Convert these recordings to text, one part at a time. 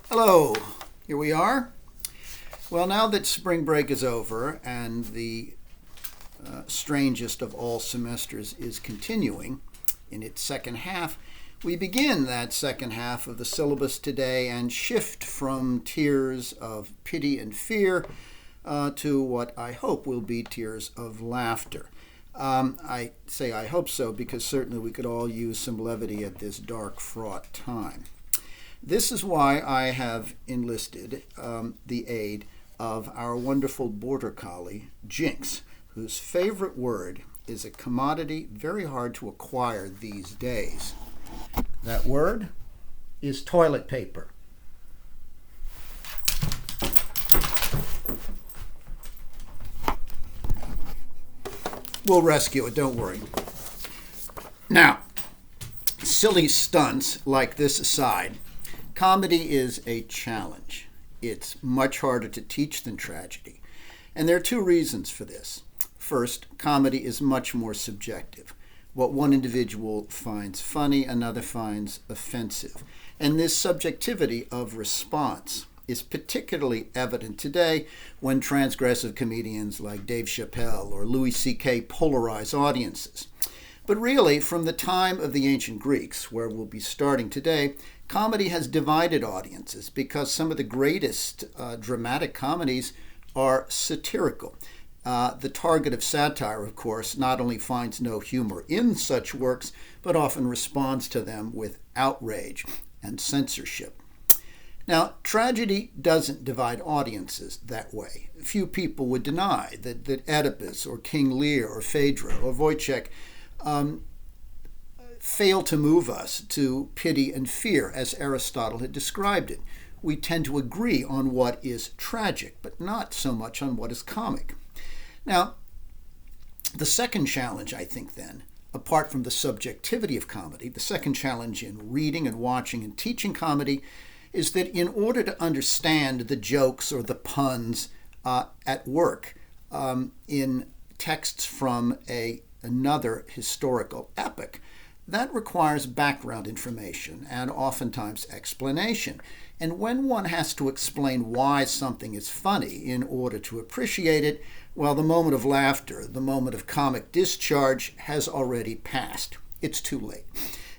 Hello, here we are. Well, now that spring break is over and the strangest of all semesters is continuing in its second half, we begin that second half of the syllabus today and shift from tears of pity and fear to what I hope will be tears of laughter. I say I hope so because certainly we could all use some levity at this dark, fraught time. This is why I have enlisted the aid of our wonderful border collie, Jinx, whose favorite word is a commodity very hard to acquire these days. That word is toilet paper. We'll rescue it, don't worry. Now, silly stunts like this aside, comedy is a challenge. It's much harder to teach than tragedy. And there are two reasons for this. First, comedy is much more subjective. What one individual finds funny, another finds offensive. And this subjectivity of response is particularly evident today when transgressive comedians like Dave Chappelle or Louis C.K. polarize audiences. But really, from the time of the ancient Greeks, where we'll be starting today, comedy has divided audiences because some of the greatest dramatic comedies are satirical. The target of satire, of course, not only finds no humor in such works, but often responds to them with outrage and censorship. Now, tragedy doesn't divide audiences that way. Few people would deny that Oedipus or King Lear or Phaedra or Wojciech fail to move us to pity and fear, as Aristotle had described it. We tend to agree on what is tragic, but not so much on what is comic. Now, the second challenge, I think then, apart from the subjectivity of comedy, the second challenge in reading and watching and teaching comedy is that in order to understand the jokes or the puns at work in texts from another historical epoch, that requires background information and oftentimes explanation. And when one has to explain why something is funny in order to appreciate it, well, the moment of laughter, the moment of comic discharge has already passed. It's too late.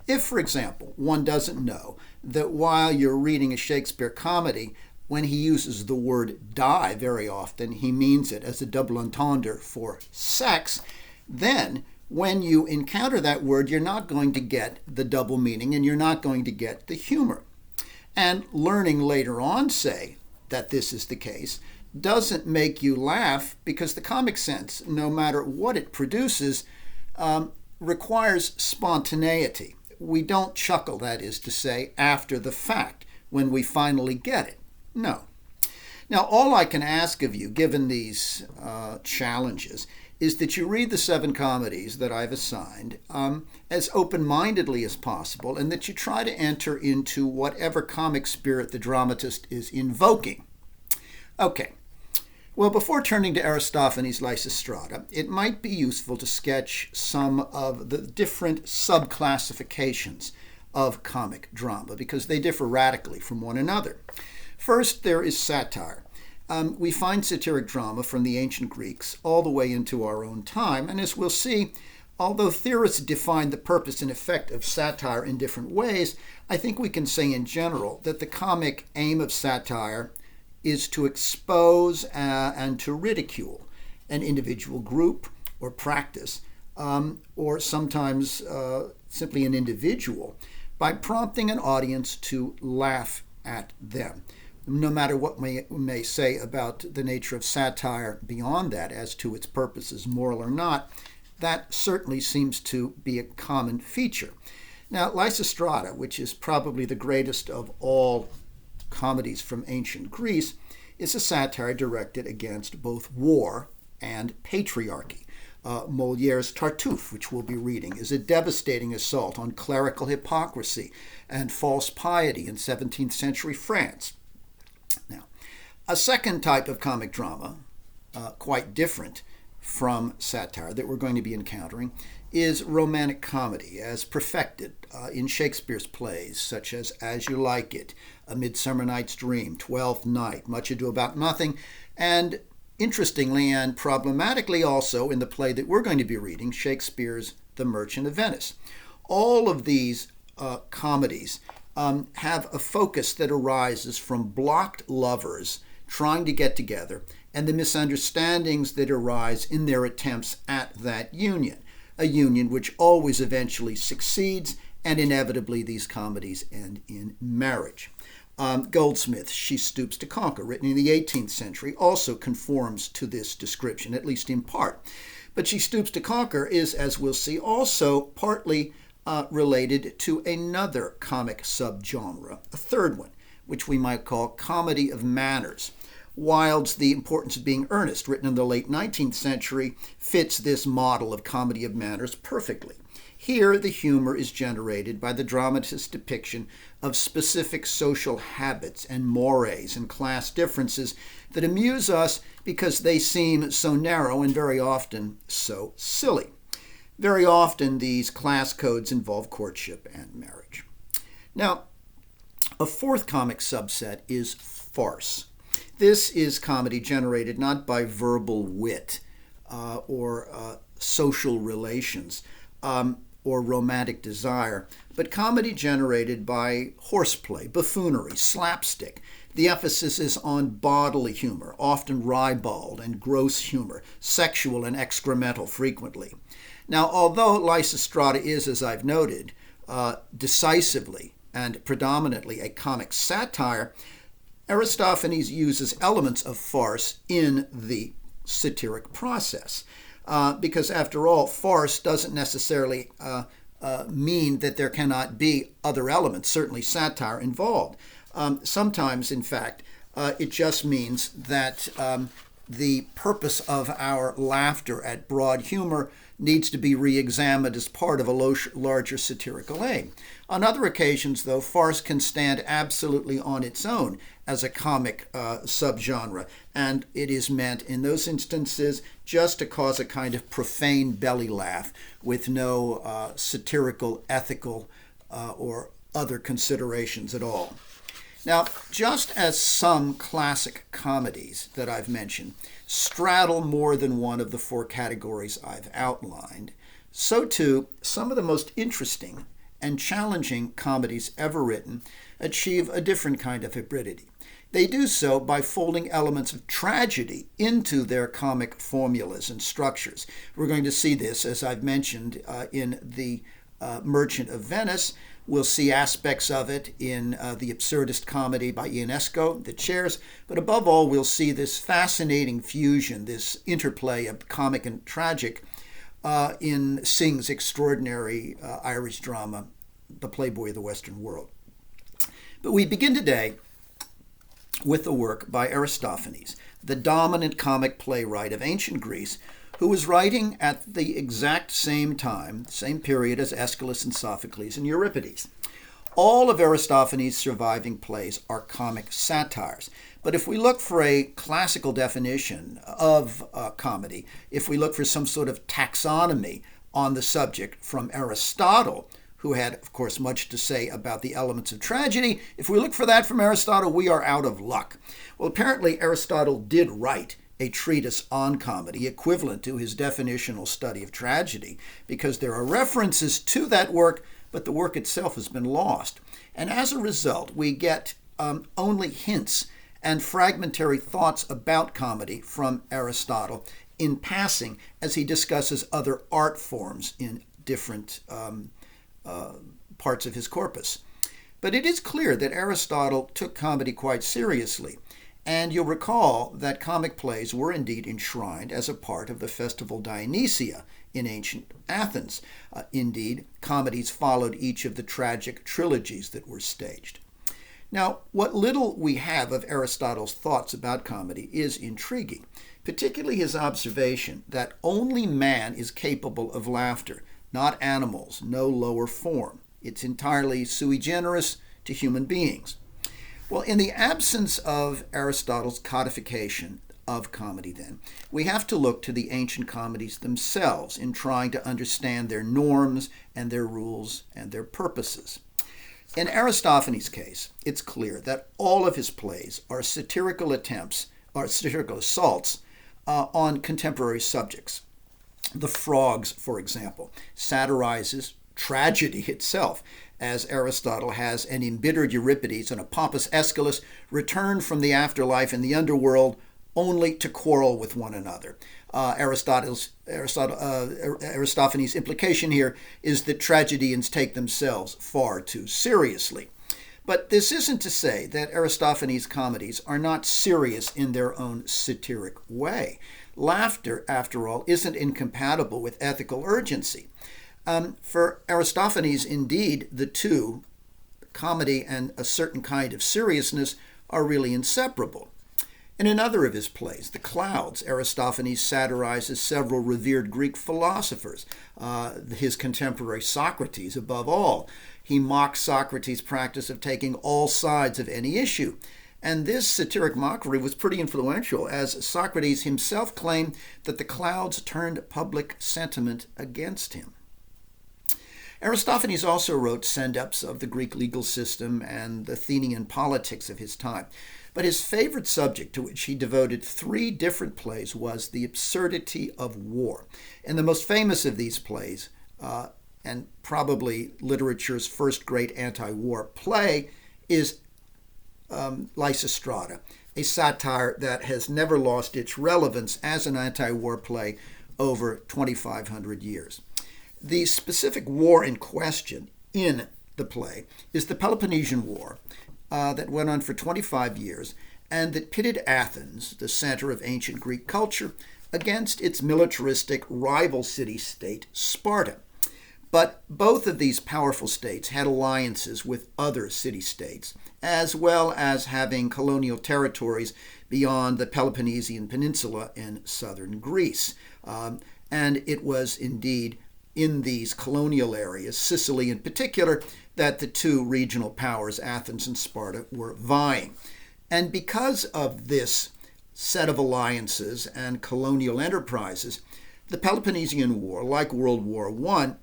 If, for example, one doesn't know that while you're reading a Shakespeare comedy, when he uses the word die very often, he means it as a double entendre for sex, then when you encounter that word, you're not going to get the double meaning and you're not going to get the humor. And learning later on, say, that this is the case, doesn't make you laugh because the comic sense, no matter what it produces, requires spontaneity. We don't chuckle, that is to say, after the fact, when we finally get it. No. Now, all I can ask of you, given these challenges, is that you read the 7 comedies that I've assigned as open-mindedly as possible, and that you try to enter into whatever comic spirit the dramatist is invoking. Okay. Well, before turning to Aristophanes' Lysistrata, it might be useful to sketch some of the different subclassifications of comic drama, because they differ radically from one another. First, there is satire. We find satiric drama from the ancient Greeks all the way into our own time, and as we'll see, although theorists define the purpose and effect of satire in different ways, I think we can say in general that the comic aim of satire is to expose and to ridicule an individual group or practice, or sometimes simply an individual, by prompting an audience to laugh at them. No matter what we may say about the nature of satire beyond that, as to its purposes, moral or not, that certainly seems to be a common feature. Now, Lysistrata, which is probably the greatest of all comedies from ancient Greece, is a satire directed against both war and patriarchy. Molière's Tartuffe, which we'll be reading, is a devastating assault on clerical hypocrisy and false piety in 17th century France. Now, a second type of comic drama, quite different from satire that we're going to be encountering, is romantic comedy, as perfected in Shakespeare's plays, such as You Like It, A Midsummer Night's Dream, Twelfth Night, Much Ado About Nothing, and interestingly and problematically also in the play that we're going to be reading, Shakespeare's The Merchant of Venice. All of these comedies have a focus that arises from blocked lovers trying to get together and the misunderstandings that arise in their attempts at that union, a union which always eventually succeeds, and inevitably these comedies end in marriage. Goldsmith's She Stoops to Conquer, written in the 18th century, also conforms to this description, at least in part. But She Stoops to Conquer is, as we'll see, also partly related to another comic subgenre, a third one, which we might call comedy of manners. Wilde's The Importance of Being Earnest, written in the late 19th century, fits this model of comedy of manners perfectly. Here, the humor is generated by the dramatist's depiction of specific social habits and mores and class differences that amuse us because they seem so narrow and very often so silly. Very often, these class codes involve courtship and marriage. Now, a fourth comic subset is farce. This is comedy generated not by verbal wit or social relations, or romantic desire, but comedy generated by horseplay, buffoonery, slapstick. The emphasis is on bodily humor, often ribald and gross humor, sexual and excremental frequently. Now, although Lysistrata is, as I've noted, decisively and predominantly a comic satire, Aristophanes uses elements of farce in the satiric process. Because after all, farce doesn't necessarily mean that there cannot be other elements, certainly satire, involved. Sometimes, in fact, it just means that the purpose of our laughter at broad humor needs to be re-examined as part of a larger satirical aim. On other occasions, though, farce can stand absolutely on its own as a comic subgenre, and it is meant in those instances just to cause a kind of profane belly laugh with no satirical, ethical, or other considerations at all. Now, just as some classic comedies that I've mentioned straddle more than one of the four categories I've outlined, so too some of the most interesting and challenging comedies ever written achieve a different kind of hybridity. They do so by folding elements of tragedy into their comic formulas and structures. We're going to see this, as I've mentioned, in The Merchant of Venice. We'll see aspects of it in the absurdist comedy by Ionesco, The Chairs, but above all, we'll see this fascinating fusion, this interplay of comic and tragic in Synge's extraordinary Irish drama, The Playboy of the Western World. But we begin today with the work by Aristophanes, the dominant comic playwright of ancient Greece, who was writing at the exact same time, same period as Aeschylus and Sophocles and Euripides. All of Aristophanes' surviving plays are comic satires. But if we look for a classical definition of comedy, if we look for some sort of taxonomy on the subject from Aristotle, who had, of course, much to say about the elements of tragedy, if we look for that from Aristotle, we are out of luck. Well, apparently Aristotle did write a treatise on comedy equivalent to his definitional study of tragedy, because there are references to that work, but the work itself has been lost. And as a result, we get only hints and fragmentary thoughts about comedy from Aristotle in passing as he discusses other art forms in different parts of his corpus. But it is clear that Aristotle took comedy quite seriously, and you'll recall that comic plays were indeed enshrined as a part of the festival Dionysia in ancient Athens. Indeed, comedies followed each of the tragic trilogies that were staged. Now, what little we have of Aristotle's thoughts about comedy is intriguing, particularly his observation that only man is capable of laughter, not animals, no lower form. It's entirely sui generis to human beings. Well, in the absence of Aristotle's codification of comedy, then, we have to look to the ancient comedies themselves in trying to understand their norms and their rules and their purposes. In Aristophanes' case, it's clear that all of his plays are satirical attempts, or satirical assaults, on contemporary subjects. The Frogs, for example, satirizes tragedy itself, as Aristotle has an embittered Euripides and a pompous Aeschylus return from the afterlife in the underworld only to quarrel with one another. Aristophanes' implication here is that tragedians take themselves far too seriously. But this isn't to say that Aristophanes' comedies are not serious in their own satiric way. Laughter, after all, isn't incompatible with ethical urgency. For Aristophanes, indeed, the two, comedy and a certain kind of seriousness, are really inseparable. In another of his plays, The Clouds, Aristophanes satirizes several revered Greek philosophers, his contemporary Socrates above all. He mocks Socrates' practice of taking all sides of any issue. And this satiric mockery was pretty influential, as Socrates himself claimed that the clouds turned public sentiment against him. Aristophanes also wrote send-ups of the Greek legal system and the Athenian politics of his time. But his favorite subject, to which he devoted 3 different plays, was the absurdity of war. And the most famous of these plays, and probably literature's first great anti-war play, is Lysistrata, a satire that has never lost its relevance as an anti-war play over 2,500 years. The specific war in question in the play is the Peloponnesian War that went on for 25 years and that pitted Athens, the center of ancient Greek culture, against its militaristic rival city-state Sparta. But both of these powerful states had alliances with other city-states, as well as having colonial territories beyond the Peloponnesian Peninsula in southern Greece. And it was indeed in these colonial areas, Sicily in particular, that the two regional powers, Athens and Sparta, were vying. And because of this set of alliances and colonial enterprises, the Peloponnesian War, like World War I,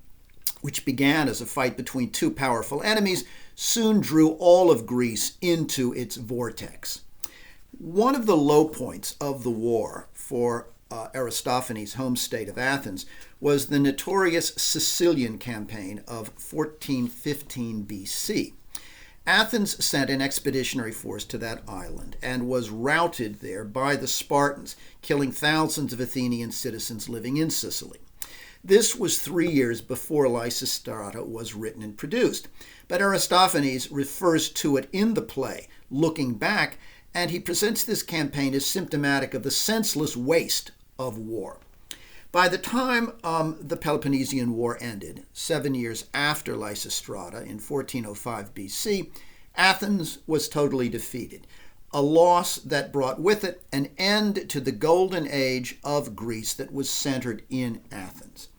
which began as a fight between two powerful enemies, soon drew all of Greece into its vortex. One of the low points of the war for Aristophanes' home state of Athens was the notorious Sicilian campaign of 1415 BC. Athens sent an expeditionary force to that island and was routed there by the Spartans, killing thousands of Athenian citizens living in Sicily. This was 3 years before Lysistrata was written and produced, but Aristophanes refers to it in the play, looking back, and he presents this campaign as symptomatic of the senseless waste of war. By the time the Peloponnesian War ended, 7 years after Lysistrata in 1405 BC, Athens was totally defeated, a loss that brought with it an end to the golden age of Greece that was centered in Athens.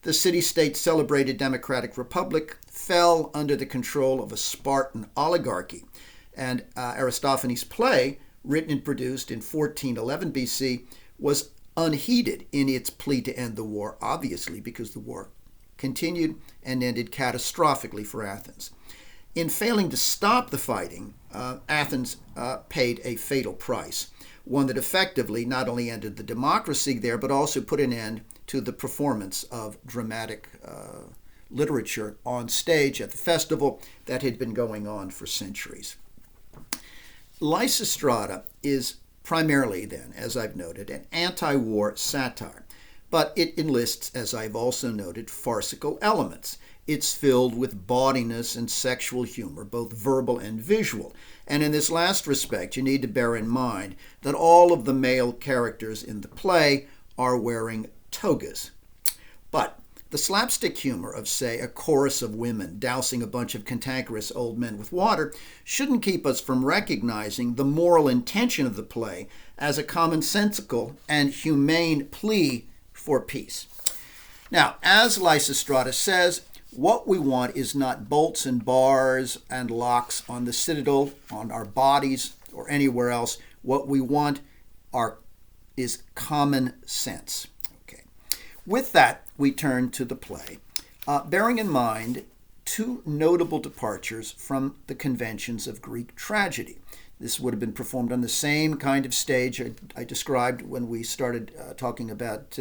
The city-state celebrated democratic republic fell under the control of a Spartan oligarchy, and Aristophanes' play, written and produced in 1411 BC, was unheeded in its plea to end the war, obviously, because the war continued and ended catastrophically for Athens. In failing to stop the fighting, Athens paid a fatal price, one that effectively not only ended the democracy there, but also put an end to the performance of dramatic literature on stage at the festival that had been going on for centuries. Lysistrata is primarily, then, as I've noted, an anti-war satire, but it enlists, as I've also noted, farcical elements. It's filled with bawdiness and sexual humor, both verbal and visual. And in this last respect, you need to bear in mind that all of the male characters in the play are wearing togas. But the slapstick humor of, say, a chorus of women dousing a bunch of cantankerous old men with water shouldn't keep us from recognizing the moral intention of the play as a commonsensical and humane plea for peace. Now, as Lysistrata says, what we want is not bolts and bars and locks on the citadel, on our bodies, or anywhere else. What we want is common sense. Okay. With that, we turn to the play, bearing in mind two notable departures from the conventions of Greek tragedy. This would have been performed on the same kind of stage I described when we started talking about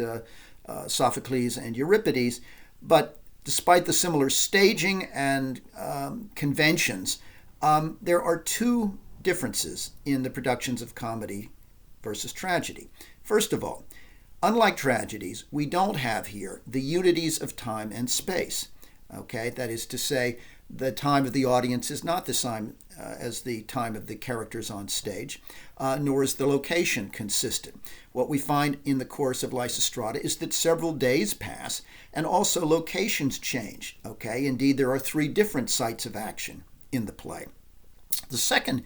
Sophocles and Euripides, but despite the similar staging and conventions, there are two differences in the productions of comedy versus tragedy. First of all, unlike tragedies, we don't have here the unities of time and space. Okay, that is to say, the time of the audience is not the same as the time of the characters on stage, nor is the location consistent. What we find in the course of Lysistrata is that several days pass and also locations change. Okay, indeed, there are 3 different sites of action in the play. The second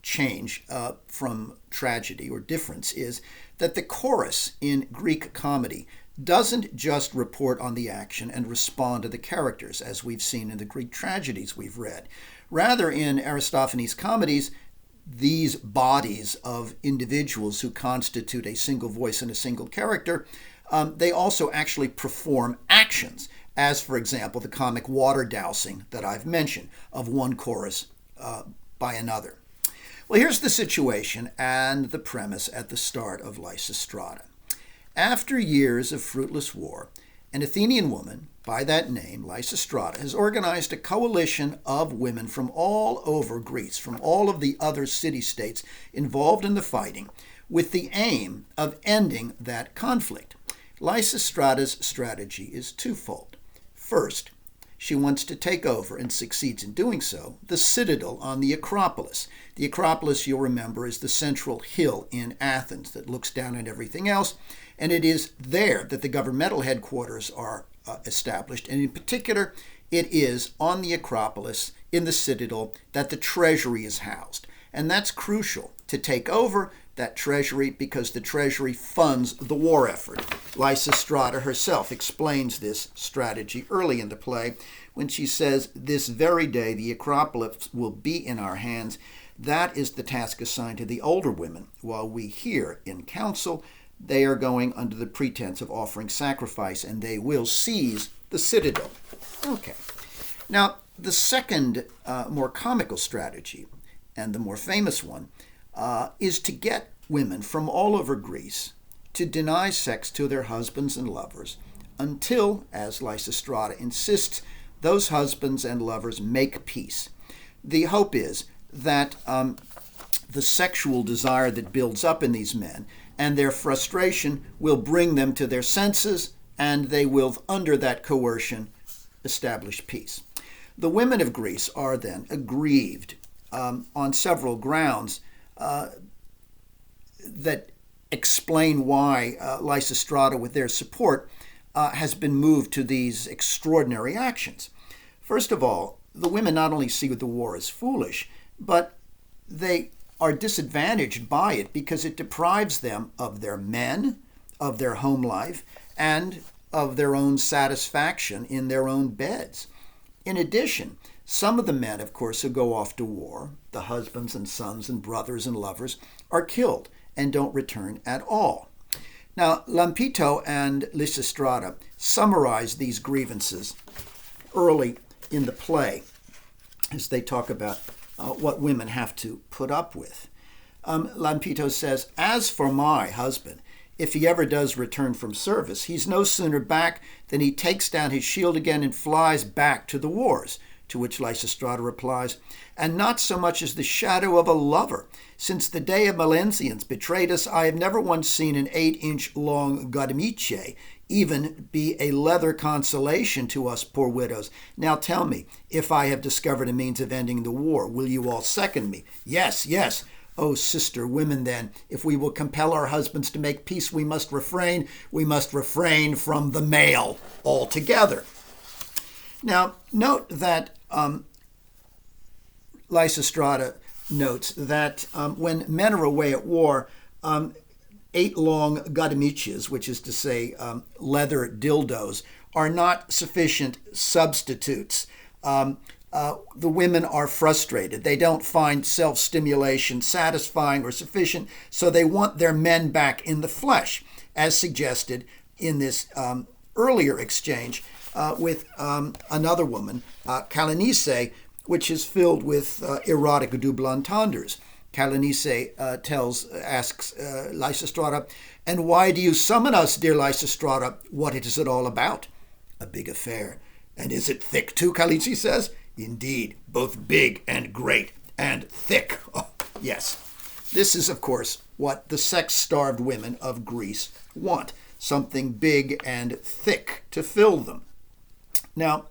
change from tragedy or difference is that the chorus in Greek comedy doesn't just report on the action and respond to the characters, as we've seen in the Greek tragedies we've read. Rather, in Aristophanes' comedies, these bodies of individuals who constitute a single voice and a single character, they also actually perform actions, as, for example, the comic water dousing that I've mentioned of one chorus by another. Well, here's the situation and the premise at the start of Lysistrata. After years of fruitless war, an Athenian woman by that name, Lysistrata, has organized a coalition of women from all over Greece, from all of the other city-states involved in the fighting, with the aim of ending that conflict. Lysistrata's strategy is twofold. First, she wants to take over, and succeeds in doing so, the citadel on the Acropolis. The Acropolis, you'll remember, is the central hill in Athens that looks down on everything else, and it is there that the governmental headquarters are established, and in particular, it is on the Acropolis, in the citadel, that the treasury is housed. And that's crucial to take over that treasury because the treasury funds the war effort. Lysistrata herself explains this strategy early in the play when she says, "This very day the Acropolis will be in our hands. That is the task assigned to the older women, while we here in council, they are going under the pretense of offering sacrifice, and they will seize the citadel." Okay. Now, the second more comical strategy, and the more famous one, is to get women from all over Greece to deny sex to their husbands and lovers until, as Lysistrata insists, those husbands and lovers make peace. The hope is that the sexual desire that builds up in these men and their frustration will bring them to their senses, and they will, under that coercion, establish peace. The women of Greece are then aggrieved on several grounds that explain why Lysistrata, with their support, has been moved to these extraordinary actions. First of all, the women not only see the war as foolish, but they are disadvantaged by it because it deprives them of their men, of their home life, and of their own satisfaction in their own beds. In addition, some of the men, of course, who go off to war, the husbands and sons and brothers and lovers, are killed and don't return at all. Now, Lampito and Lysistrata summarize these grievances early in the play as they talk about what women have to put up with. Lampito says, "As for my husband, if he ever does return from service, he's no sooner back than he takes down his shield again and flies back to the wars." To which Lysistrata replies, "And not so much as the shadow of a lover. Since the day of Melanesians betrayed us, I have never once seen an 8-inch long godemiche even be a leather consolation to us poor widows. Now tell me, if I have discovered a means of ending the war, will you all second me?" "Yes, yes. O sister women, then, if we will compel our husbands to make peace, we must refrain from the male altogether." Now, note that Lysistrata notes that when men are away at war, 8 long godemiches, which is to say leather dildos, are not sufficient substitutes. The women are frustrated. They don't find self-stimulation satisfying or sufficient, so they want their men back in the flesh, as suggested in this earlier exchange with another woman, Calanice, which is filled with erotic double entendres. Calanice asks Lysistrata, "And why do you summon us, dear Lysistrata? What is it all about?" "A big affair." "And is it thick too?" Calanice says. "Indeed, both big and great and thick." Oh, yes. This is, of course, what the sex-starved women of Greece want, something big and thick to fill them. Now,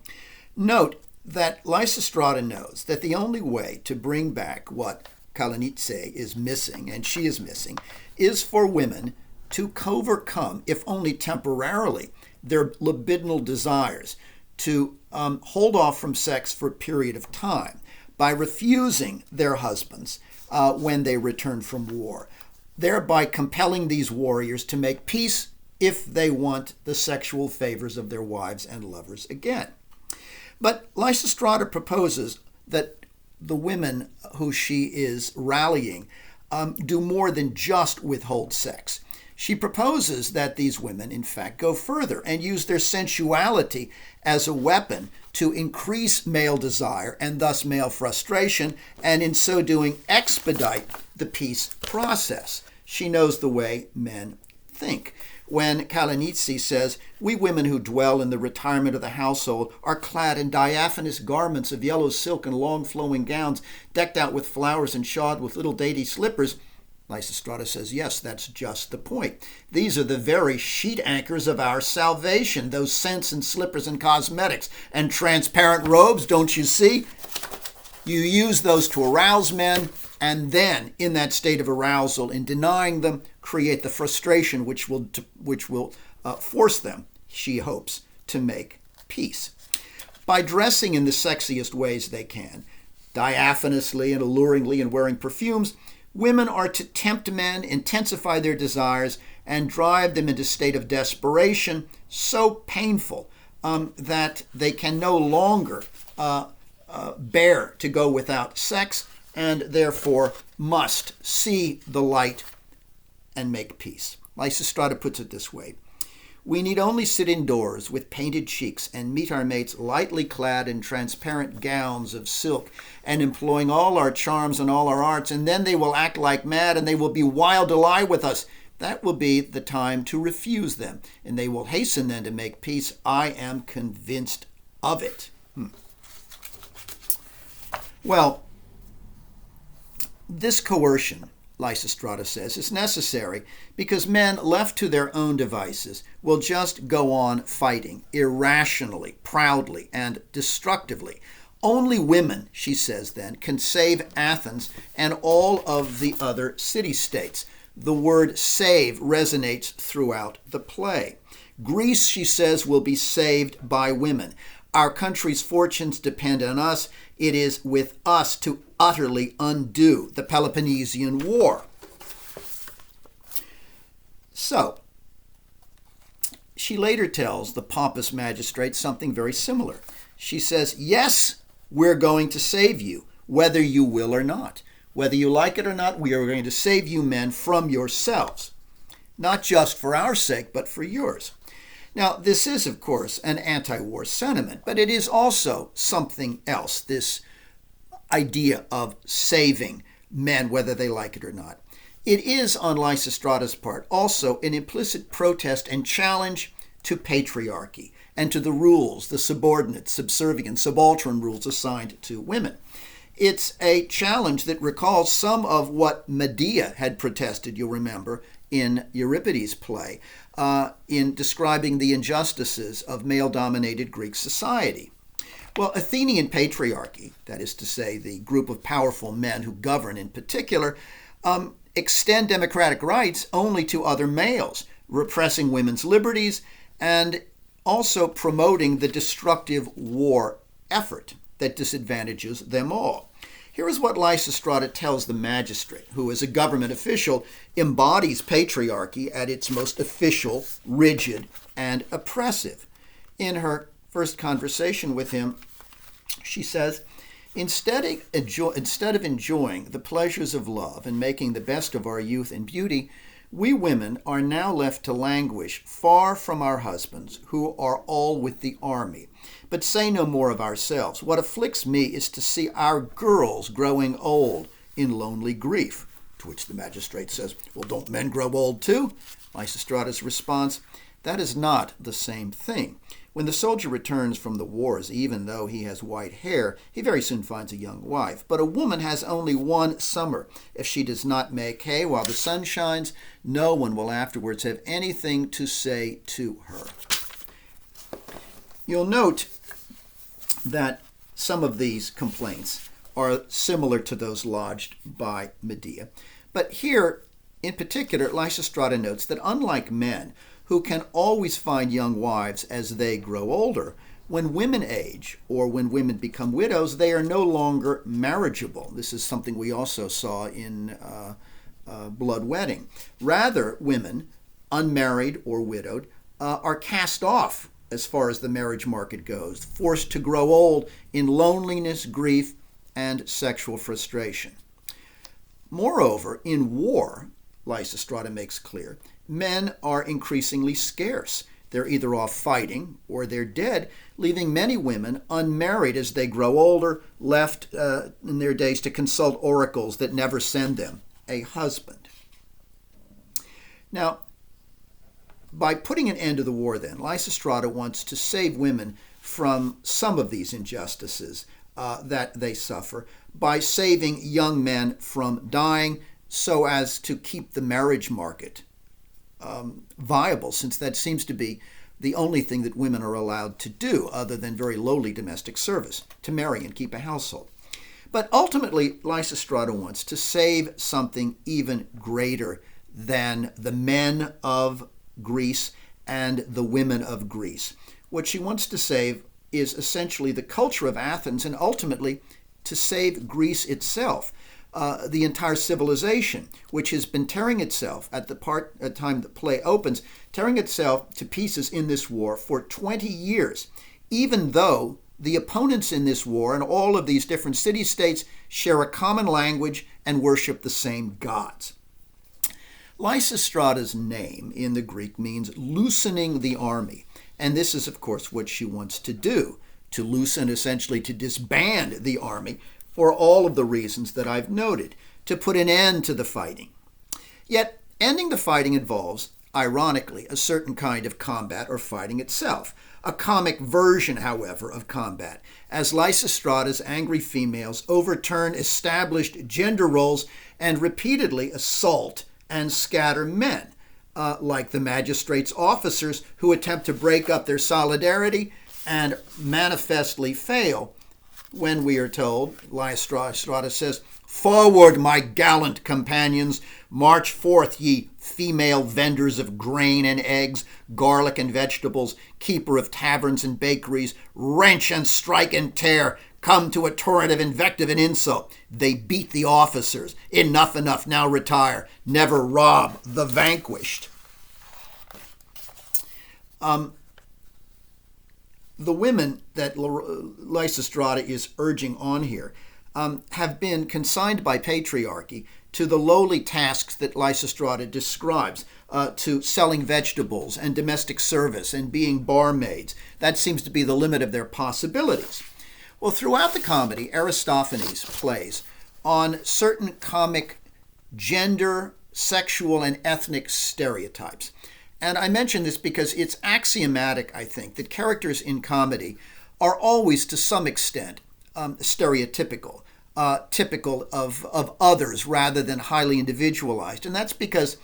note that Lysistrata knows that the only way to bring back what Calanice is missing, and she is missing, is for women to overcome, if only temporarily, their libidinal desires, to hold off from sex for a period of time by refusing their husbands when they return from war, thereby compelling these warriors to make peace if they want the sexual favors of their wives and lovers again. But Lysistrata proposes that the women who she is rallying do more than just withhold sex. She proposes that these women, in fact, go further and use their sensuality as a weapon to increase male desire and thus male frustration, and in so doing expedite the peace process. She knows the way men think. When Calanice says, "We women who dwell in the retirement of the household are clad in diaphanous garments of yellow silk and long flowing gowns, decked out with flowers and shod with little dainty slippers," Lysistrata says, yes, that's just the point. These are the very sheet anchors of our salvation, those scents and slippers and cosmetics and transparent robes, don't you see? You use those to arouse men, and then, in that state of arousal, in denying them, create the frustration which will force them, she hopes, to make peace. By dressing in the sexiest ways they can, diaphanously and alluringly, and wearing perfumes, women are to tempt men, intensify their desires, and drive them into a state of desperation so painful that they can no longer bear to go without sex, and therefore must see the light and make peace. Lysistrata puts it this way: "We need only sit indoors with painted cheeks and meet our mates lightly clad in transparent gowns of silk and employing all our charms and all our arts, and then they will act like mad and they will be wild to lie with us. That will be the time to refuse them, and they will hasten then to make peace. I am convinced of it." Well, this coercion, Lysistrata says, is necessary because men left to their own devices will just go on fighting irrationally, proudly, and destructively. Only women, she says then, can save Athens and all of the other city-states. The word save resonates throughout the play. Greece, she says, will be saved by women. Our country's fortunes depend on us. It is with us to utterly undo the Peloponnesian War. So, she later tells the pompous magistrate something very similar. She says, "Yes, we're going to save you, whether you will or not. Whether you like it or not, we are going to save you men from yourselves. Not just for our sake, but for yours." Now, this is, of course, an anti-war sentiment, but it is also something else, this idea of saving men, whether they like it or not. It is, on Lysistrata's part, also an implicit protest and challenge to patriarchy and to the rules, the subordinate, subservient, subaltern rules assigned to women. It's a challenge that recalls some of what Medea had protested, you'll remember, in Euripides' play, in describing the injustices of male-dominated Greek society. Well, Athenian patriarchy, that is to say, the group of powerful men who govern in particular, extend democratic rights only to other males, repressing women's liberties and also promoting the destructive war effort that disadvantages them all. Here is what Lysistrata tells the magistrate, who as a government official embodies patriarchy at its most official, rigid, and oppressive. In her first conversation with him, she says, instead of enjoying the pleasures of love and making the best of our youth and beauty, We women are now left to languish far from our husbands, who are all with the army. But say no more of ourselves. What afflicts me is to see our girls growing old in lonely grief. To which the magistrate says, well, don't men grow old too? Lysistrata's response, that is not the same thing. When the soldier returns from the wars, even though he has white hair, he very soon finds a young wife. But a woman has only one summer. If she does not make hay while the sun shines, no one will afterwards have anything to say to her. You'll note that some of these complaints are similar to those lodged by Medea. But here, in particular, Lysistrata notes that unlike men, who can always find young wives as they grow older, when women age or when women become widows, they are no longer marriageable. This is something we also saw in Blood Wedding. Rather, women, unmarried or widowed, are cast off as far as the marriage market goes, forced to grow old in loneliness, grief, and sexual frustration. Moreover, in war, Lysistrata makes clear, men are increasingly scarce. They're either off fighting or they're dead, leaving many women unmarried as they grow older, left in their days to consult oracles that never send them a husband. Now, by putting an end to the war then, Lysistrata wants to save women from some of these injustices that they suffer by saving young men from dying so as to keep the marriage market viable, since that seems to be the only thing that women are allowed to do other than very lowly domestic service, to marry and keep a household. But ultimately, Lysistrata wants to save something even greater than the men of Greece and the women of Greece. What she wants to save is essentially the culture of Athens and ultimately to save Greece itself. The entire civilization, which has been tearing itself at the time the play opens, tearing itself to pieces in this war for 20 years, even though the opponents in this war and all of these different city-states share a common language and worship the same gods. Lysistrata's name in the Greek means loosening the army, and this is, of course, what she wants to do, to loosen, essentially to disband the army, for all of the reasons that I've noted, to put an end to the fighting. Yet, ending the fighting involves, ironically, a certain kind of combat or fighting itself, a comic version, however, of combat, as Lysistrata's angry females overturn established gender roles and repeatedly assault and scatter men, like the magistrate's officers who attempt to break up their solidarity and manifestly fail when we are told, Lysistrata says, "Forward, my gallant companions, march forth, ye female vendors of grain and eggs, garlic and vegetables, keeper of taverns and bakeries, wrench and strike and tear, come to a torrent of invective and insult. They beat the officers. Enough, enough, now retire. Never rob the vanquished." The women that Lysistrata is urging on here have been consigned by patriarchy to the lowly tasks that Lysistrata describes, to selling vegetables and domestic service and being barmaids. That seems to be the limit of their possibilities. Well, throughout the comedy, Aristophanes plays on certain comic gender, sexual, and ethnic stereotypes. And I mention this because it's axiomatic, I think, that characters in comedy are always, to some extent, stereotypical, typical of others rather than highly individualized. And that's because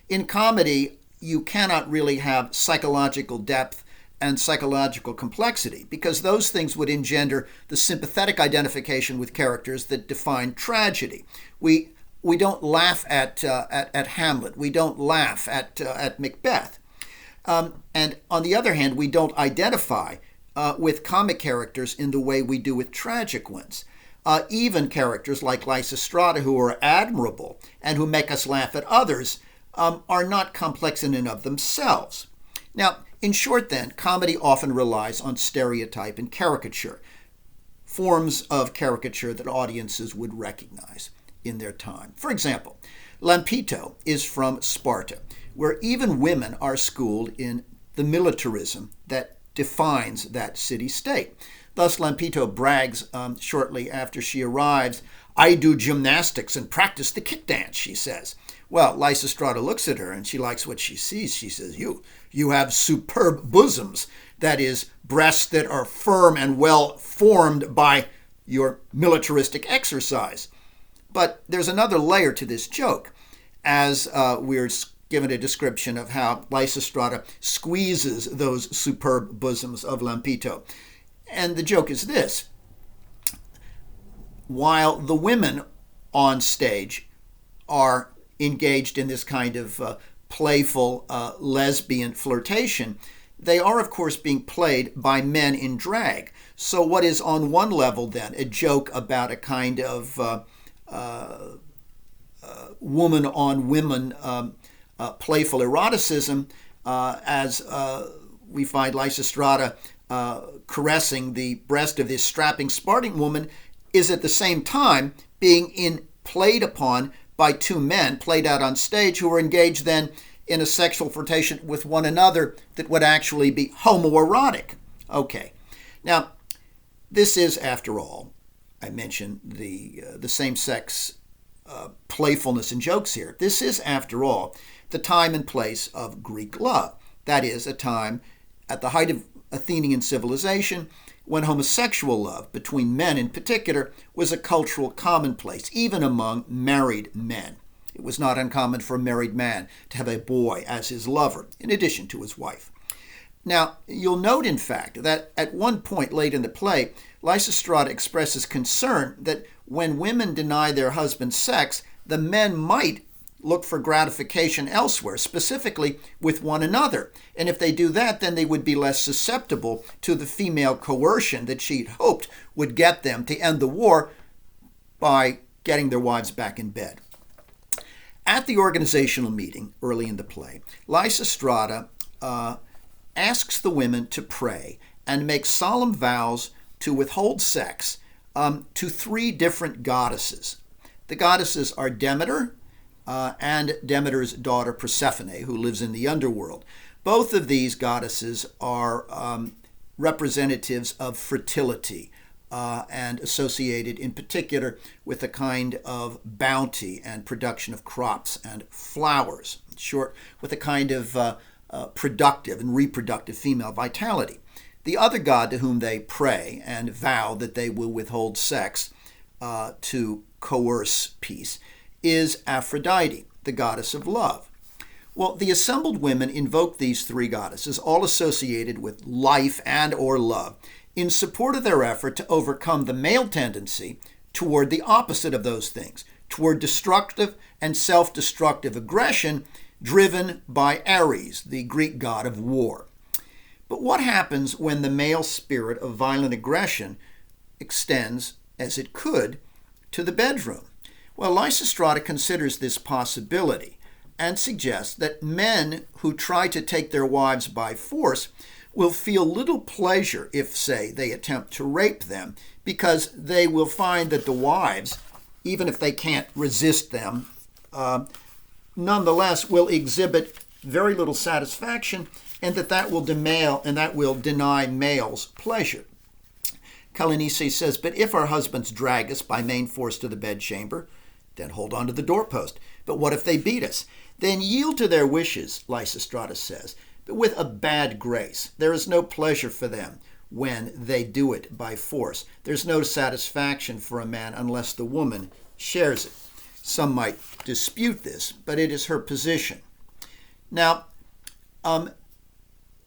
in comedy, you cannot really have psychological depth and psychological complexity, because those things would engender the sympathetic identification with characters that define tragedy. We don't laugh at Hamlet. We don't laugh at Macbeth. And on the other hand, we don't identify with comic characters in the way we do with tragic ones. Even characters like Lysistrata, who are admirable and who make us laugh at others, are not complex in and of themselves. Now, in short then, comedy often relies on stereotype and caricature, forms of caricature that audiences would recognize. in their time. For example, Lampito is from Sparta, where even women are schooled in the militarism that defines that city-state. Thus, Lampito brags shortly after she arrives, "I do gymnastics and practice the kick dance," she says. Well, Lysistrata looks at her and she likes what she sees. She says, you have superb bosoms, that is, breasts that are firm and well formed by your militaristic exercise. But there's another layer to this joke, as we're given a description of how Lysistrata squeezes those superb bosoms of Lampito. And the joke is this: while the women on stage are engaged in this kind of playful lesbian flirtation, they are, of course, being played by men in drag. So what is on one level then a joke about a kind of woman-on-women playful eroticism, as we find Lysistrata caressing the breast of this strapping Spartan woman, is at the same time being played upon by two men, played out on stage, who are engaged then in a sexual flirtation with one another that would actually be homoerotic. Okay, now this is, after all, I mentioned the same-sex playfulness and jokes here. This is, after all, the time and place of Greek love. That is, a time at the height of Athenian civilization when homosexual love, between men in particular, was a cultural commonplace, even among married men. It was not uncommon for a married man to have a boy as his lover, in addition to his wife. Now, you'll note, in fact, that at one point late in the play, Lysistrata expresses concern that when women deny their husband sex, the men might look for gratification elsewhere, specifically with one another. And if they do that, then they would be less susceptible to the female coercion that she'd hoped would get them to end the war by getting their wives back in bed. At the organizational meeting early in the play, Lysistrata asks the women to pray and make solemn vows to withhold sex to three different goddesses. The goddesses are Demeter and Demeter's daughter Persephone, who lives in the underworld. Both of these goddesses are representatives of fertility and associated in particular with a kind of bounty and production of crops and flowers. In short, with a kind of productive and reproductive female vitality. The other god to whom they pray and vow that they will withhold sex to coerce peace is Aphrodite, the goddess of love. Well, the assembled women invoke these three goddesses, all associated with life and or love, in support of their effort to overcome the male tendency toward the opposite of those things, toward destructive and self-destructive aggression driven by Ares, the Greek god of war. But what happens when the male spirit of violent aggression extends, as it could, to the bedroom? Well, Lysistrata considers this possibility and suggests that men who try to take their wives by force will feel little pleasure if, say, they attempt to rape them, because they will find that the wives, even if they can't resist them, nonetheless will exhibit very little satisfaction, and that will deny males pleasure. Kalanice says, but if our husbands drag us by main force to the bedchamber, then hold on to the doorpost. But what if they beat us? Then yield to their wishes, Lysistrata says, but with a bad grace. There is no pleasure for them when they do it by force. There's no satisfaction for a man unless the woman shares it. Some might dispute this, but it is her position. Now,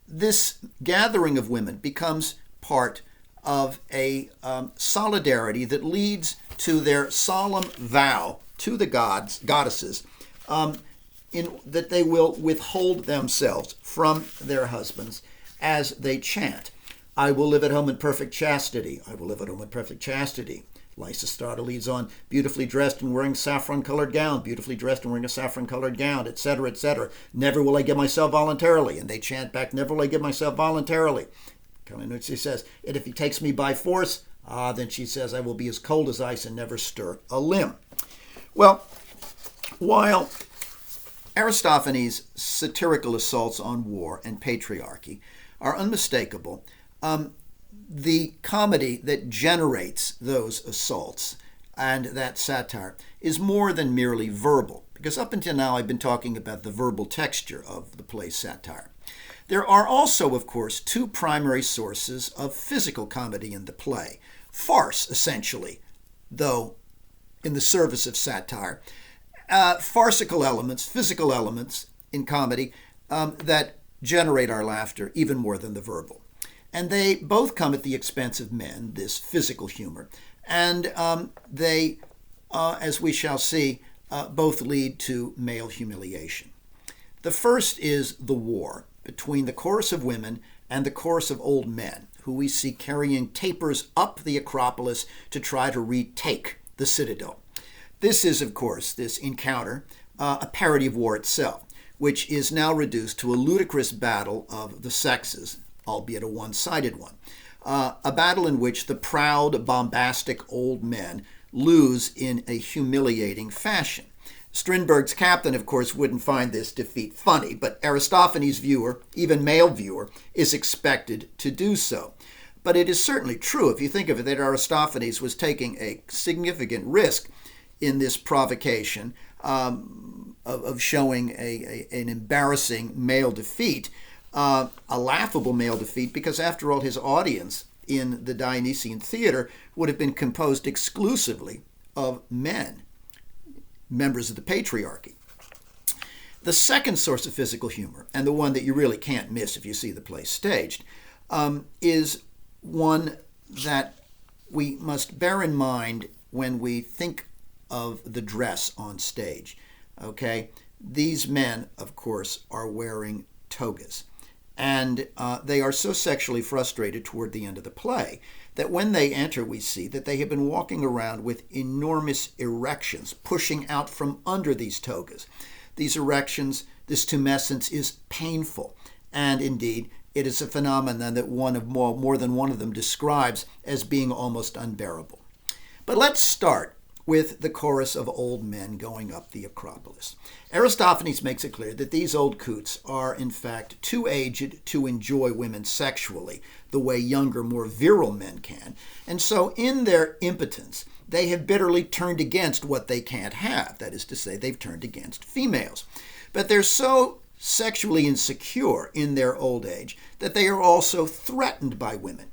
this gathering of women becomes part of a solidarity that leads to their solemn vow to the goddesses that they will withhold themselves from their husbands as they chant, I will live at home in perfect chastity. I will live at home in perfect chastity. Lysistrata leads on, beautifully dressed and wearing saffron-colored gown, beautifully dressed and wearing a saffron-colored gown, etc., etc. Never will I give myself voluntarily. And they chant back, never will I give myself voluntarily. Kalanice says, and if he takes me by force, then she says, I will be as cold as ice and never stir a limb. Well, while Aristophanes' satirical assaults on war and patriarchy are unmistakable, the comedy that generates those assaults and that satire is more than merely verbal, because up until now I've been talking about the verbal texture of the play's satire. There are also, of course, two primary sources of physical comedy in the play. Farce, essentially, though in the service of satire. Farcical elements, physical elements in comedy that generate our laughter even more than the verbal. And they both come at the expense of men, this physical humor. And they, as we shall see, both lead to male humiliation. The first is the war between the chorus of women and the chorus of old men, who we see carrying tapers up the Acropolis to try to retake the citadel. This is, of course, this encounter, a parody of war itself, which is now reduced to a ludicrous battle of the sexes, albeit a one-sided one. A battle in which the proud, bombastic old men lose in a humiliating fashion. Strindberg's captain, of course, wouldn't find this defeat funny, but Aristophanes' viewer, even male viewer, is expected to do so. But it is certainly true, if you think of it, that Aristophanes was taking a significant risk in this provocation of showing an embarrassing male defeat, a laughable male defeat, because after all, his audience in the Dionysian theater would have been composed exclusively of men, members of the patriarchy. The second source of physical humor, and the one that you really can't miss if you see the play staged, is one that we must bear in mind when we think of the dress on stage. Okay? These men, of course, are wearing togas. And they are so sexually frustrated toward the end of the play that when they enter, we see that they have been walking around with enormous erections pushing out from under these togas. These erections, this tumescence, is painful. And indeed, it is a phenomenon that more than one of them describes as being almost unbearable. But let's start with the chorus of old men going up the Acropolis. Aristophanes makes it clear that these old coots are, in fact, too aged to enjoy women sexually the way younger, more virile men can. And so in their impotence, they have bitterly turned against what they can't have. That is to say, they've turned against females. But they're so sexually insecure in their old age that they are also threatened by women.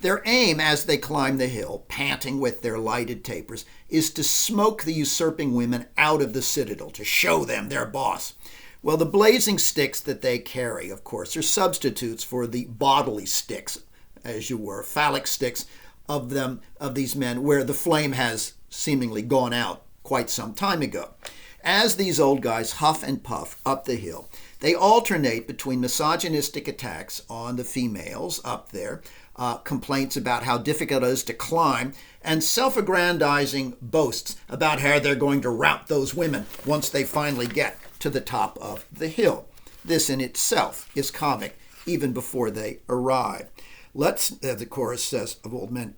Their aim as they climb the hill, panting with their lighted tapers, is to smoke the usurping women out of the citadel, to show them their boss. Well, the blazing sticks that they carry, of course, are substitutes for the bodily sticks, as you were, phallic sticks of these men, where the flame has seemingly gone out quite some time ago. As these old guys huff and puff up the hill, they alternate between misogynistic attacks on the females up there, complaints about how difficult it is to climb, and self-aggrandizing boasts about how they're going to rout those women once they finally get to the top of the hill. This in itself is comic even before they arrive. The chorus says of old men,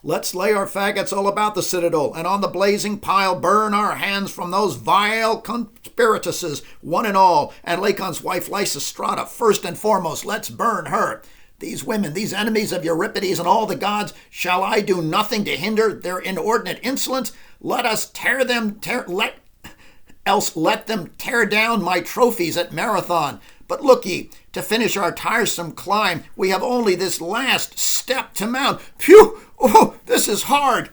let's lay our faggots all about the citadel, and on the blazing pile burn our hands from those vile conspiratuses, one and all, and Lacon's wife Lysistrata, first and foremost, let's burn her. These women, these enemies of Euripides and all the gods, shall I do nothing to hinder their inordinate insolence? Let us let them tear down my trophies at Marathon. But look ye, to finish our tiresome climb, we have only this last step to mount. Phew! Oh, this is hard.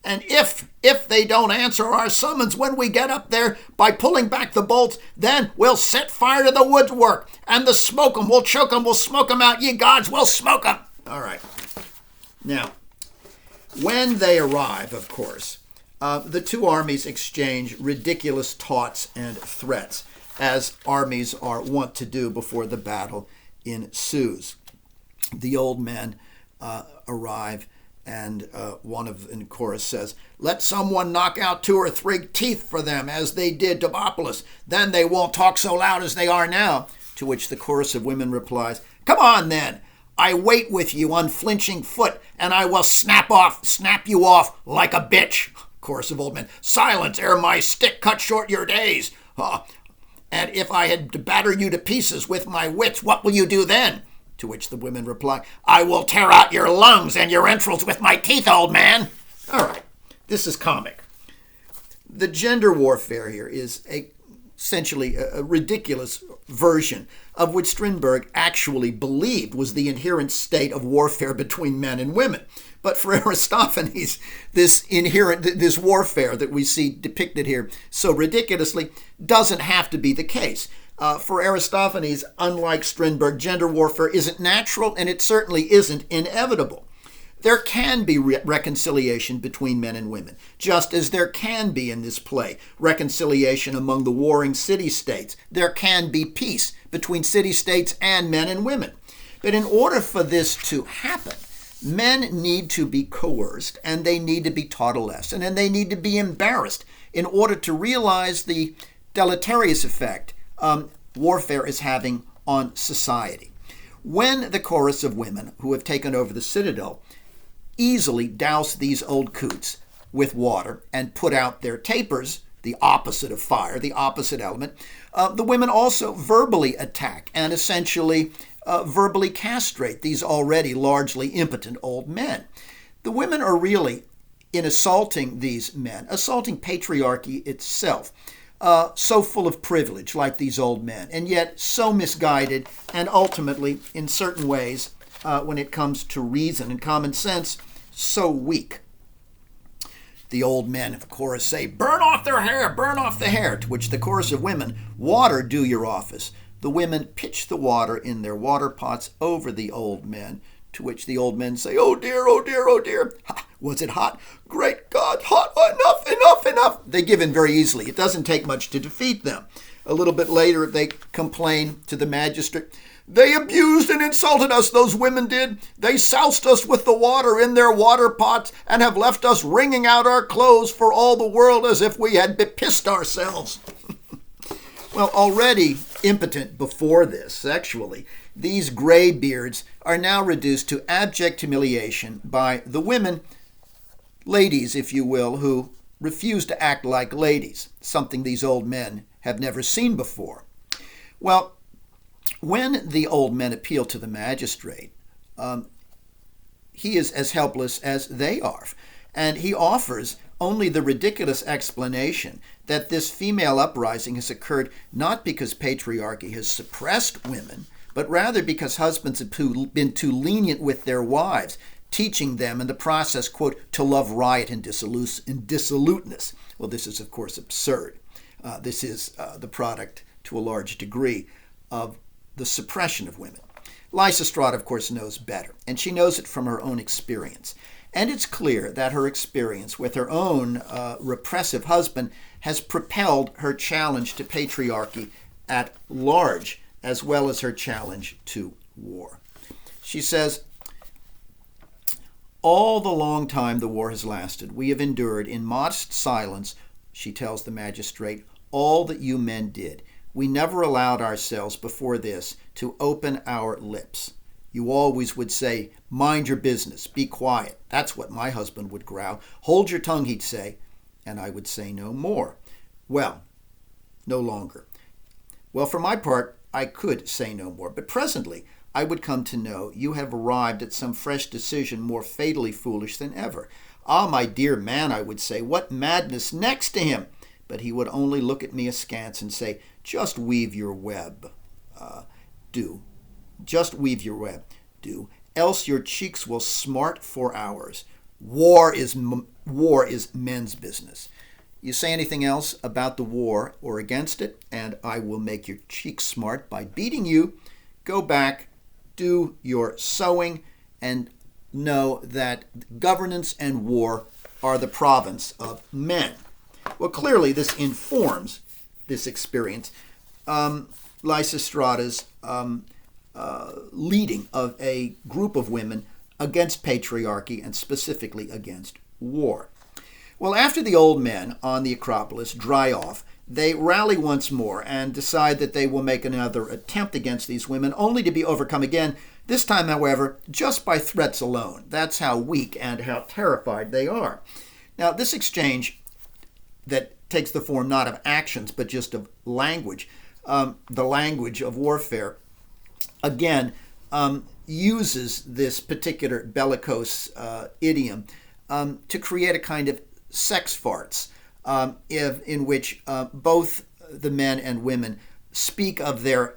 And if they don't answer our summons when we get up there by pulling back the bolts, then we'll set fire to the woodwork, and the smoke 'em, we'll choke 'em, we'll smoke 'em out, ye gods, we'll smoke 'em. All right. Now, when they arrive, of course, the two armies exchange ridiculous taunts and threats, as armies are wont to do before the battle ensues. The old men arrive, and one in chorus says, let someone knock out 2 or 3 teeth for them as they did to Topopoulos. Then they won't talk so loud as they are now. To which the chorus of women replies, come on then, I wait with you unflinching foot, and I will snap you off like a bitch. Chorus of old men. Silence, ere my stick cut short your days. And if I had to batter you to pieces with my wits, what will you do then? To which the women reply, I will tear out your lungs and your entrails with my teeth, old man. All right, this is comic. The gender warfare here is essentially a ridiculous version of what Strindberg actually believed was the inherent state of warfare between men and women. But for Aristophanes, this warfare that we see depicted here so ridiculously doesn't have to be the case. For Aristophanes, unlike Strindberg, gender warfare isn't natural, and it certainly isn't inevitable. There can be reconciliation between men and women, just as there can be in this play reconciliation among the warring city-states. There can be peace between city-states and men and women. But in order for this to happen, men need to be coerced, and they need to be taught a lesson, and they need to be embarrassed in order to realize the deleterious effect warfare is having on society. When the chorus of women who have taken over the citadel easily douse these old coots with water and put out their tapers, the opposite of fire, the opposite element, the women also verbally attack and essentially verbally castrate these already largely impotent old men. The women are really, in assaulting these men, assaulting patriarchy itself, so full of privilege like these old men, and yet so misguided and ultimately, in certain ways, when it comes to reason and common sense, so weak. The old men, of course, say, burn off their hair, burn off the hair, to which the chorus of women, water, do your office. The women pitch the water in their water pots over the old men, to which the old men say, oh dear, oh dear, oh dear. Ha, was it hot? Great God, hot, enough, enough, enough. They give in very easily. It doesn't take much to defeat them. A little bit later, they complain to the magistrate. They abused and insulted us, those women did. They soused us with the water in their water pots and have left us wringing out our clothes for all the world as if we had bepissed ourselves. Well, already impotent before this sexually, these gray beards are now reduced to abject humiliation by the women, ladies, if you will, who refuse to act like ladies, something these old men have never seen before. Well, when the old men appeal to the magistrate, he is as helpless as they are, and he offers only the ridiculous explanation that this female uprising has occurred not because patriarchy has suppressed women, but rather because husbands have been too lenient with their wives, teaching them in the process, quote, to love riot and dissoluteness. Well, this is, of course, absurd. This is the product, to a large degree, of the suppression of women. Lysistrata, of course, knows better, and she knows it from her own experience. And it's clear that her experience with her own repressive husband has propelled her challenge to patriarchy at large, as well as her challenge to war. She says, all the long time the war has lasted, we have endured in modest silence, she tells the magistrate, all that you men did. We never allowed ourselves before this to open our lips. You always would say, mind your business, be quiet. That's what my husband would growl. Hold your tongue, he'd say, and I would say no more. Well, no longer. Well, for my part, I could say no more, but presently I would come to know you have arrived at some fresh decision more fatally foolish than ever. Ah, my dear man, I would say, what madness next to him! But he would only look at me askance and say, just weave your web. Do. Just weave your web. Do. Else your cheeks will smart for hours. War is men's business. You say anything else about the war or against it, and I will make your cheeks smart by beating you. Go back, do your sewing, and know that governance and war are the province of men. Well, clearly this informs this experience. Lysistrata's leading of a group of women against patriarchy and specifically against war. Well, after the old men on the Acropolis dry off, they rally once more and decide that they will make another attempt against these women, only to be overcome again, this time, however, just by threats alone. That's how weak and how terrified they are. Now, this exchange that takes the form not of actions, but just of language, the language of warfare, again, uses this particular bellicose idiom to create a kind of sex farce in which both the men and women speak of their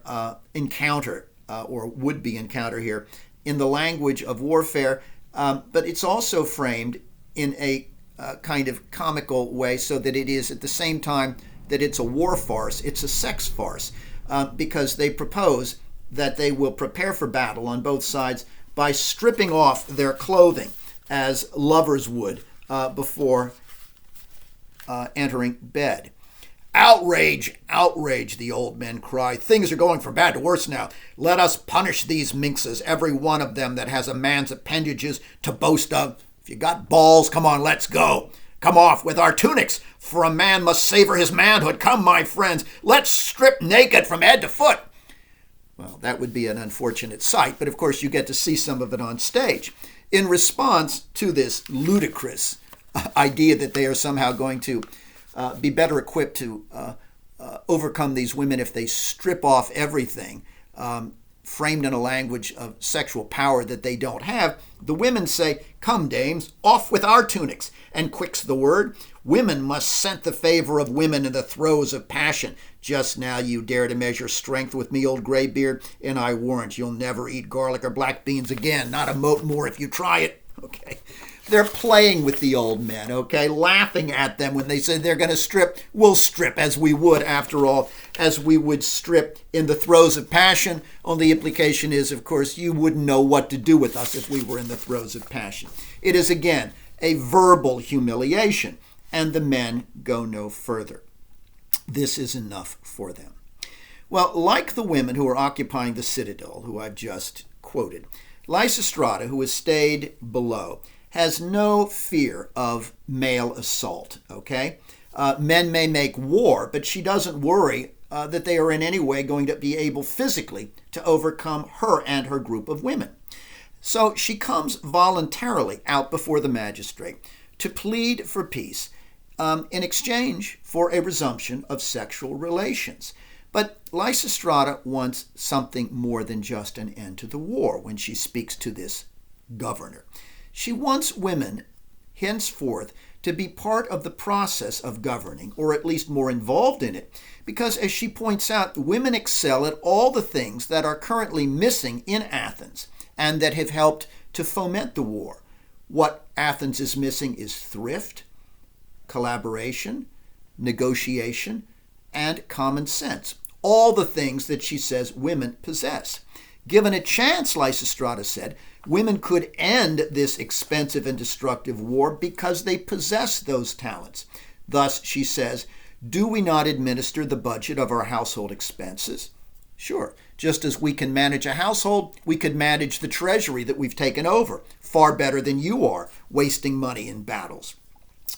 encounter or would-be encounter here in the language of warfare, but it's also framed in a kind of comical way so that it is at the same time that it's a war farce, it's a sex farce, because they propose that they will prepare for battle on both sides by stripping off their clothing as lovers would before entering bed. Outrage, outrage, the old men cry. Things are going from bad to worse now. Let us punish these minxes, every one of them that has a man's appendages to boast of. If you got balls, come on, let's go. Come off with our tunics, for a man must savor his manhood. Come, my friends, let's strip naked from head to foot. Well, that would be an unfortunate sight, but of course you get to see some of it on stage. In response to this ludicrous idea that they are somehow going to be better equipped to overcome these women if they strip off everything, framed in a language of sexual power that they don't have, the women say, "Come, dames, off with our tunics." And quick's the word, women must scent the favor of women in the throes of passion. Just now you dare to measure strength with me, old graybeard, and I warrant you'll never eat garlic or black beans again, not a mote more if you try it. Okay. They're playing with the old men, okay, laughing at them when they say they're going to strip. We'll strip as we would, after all, as we would strip in the throes of passion. Only implication is, of course, you wouldn't know what to do with us if we were in the throes of passion. It is, again, a verbal humiliation, and the men go no further. This is enough for them. Well, like the women who are occupying the citadel, who I've just quoted, Lysistrata, who has stayed below, has no fear of male assault, okay? Men may make war, but she doesn't worry that they are in any way going to be able physically to overcome her and her group of women. So she comes voluntarily out before the magistrate to plead for peace in exchange for a resumption of sexual relations. But Lysistrata wants something more than just an end to the war when she speaks to this governor. She wants women, henceforth, to be part of the process of governing, or at least more involved in it, because, as she points out, women excel at all the things that are currently missing in Athens and that have helped to foment the war. What Athens is missing is thrift, collaboration, negotiation, and common sense. All the things that she says women possess. Given a chance, Lysistrata said, women could end this expensive and destructive war because they possess those talents. Thus, she says, do we not administer the budget of our household expenses? Sure. Just as we can manage a household, we could manage the treasury that we've taken over far better than you are, wasting money in battles.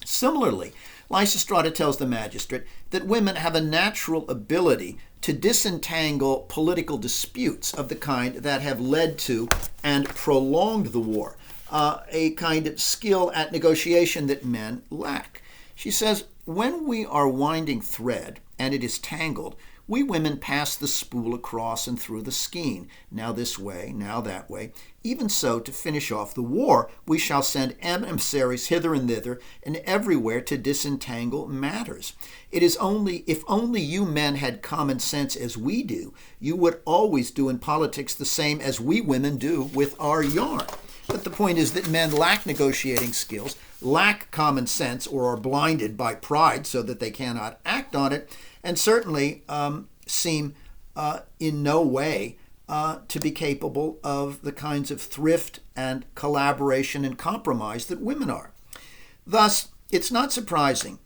Similarly, Lysistrata tells the magistrate that women have a natural ability to disentangle political disputes of the kind that have led to and prolonged the war, a kind of skill at negotiation that men lack. She says, when we are winding thread and it is tangled, we women pass the spool across and through the skein, now this way, now that way. Even so, to finish off the war, we shall send emissaries hither and thither and everywhere to disentangle matters. It is only, if only you men had common sense as we do, you would always do in politics the same as we women do with our yarn. But the point is that men lack negotiating skills, lack common sense, or are blinded by pride so that they cannot act on it, and certainly seem in no way to be capable of the kinds of thrift and collaboration and compromise that women are. Thus, it's not surprising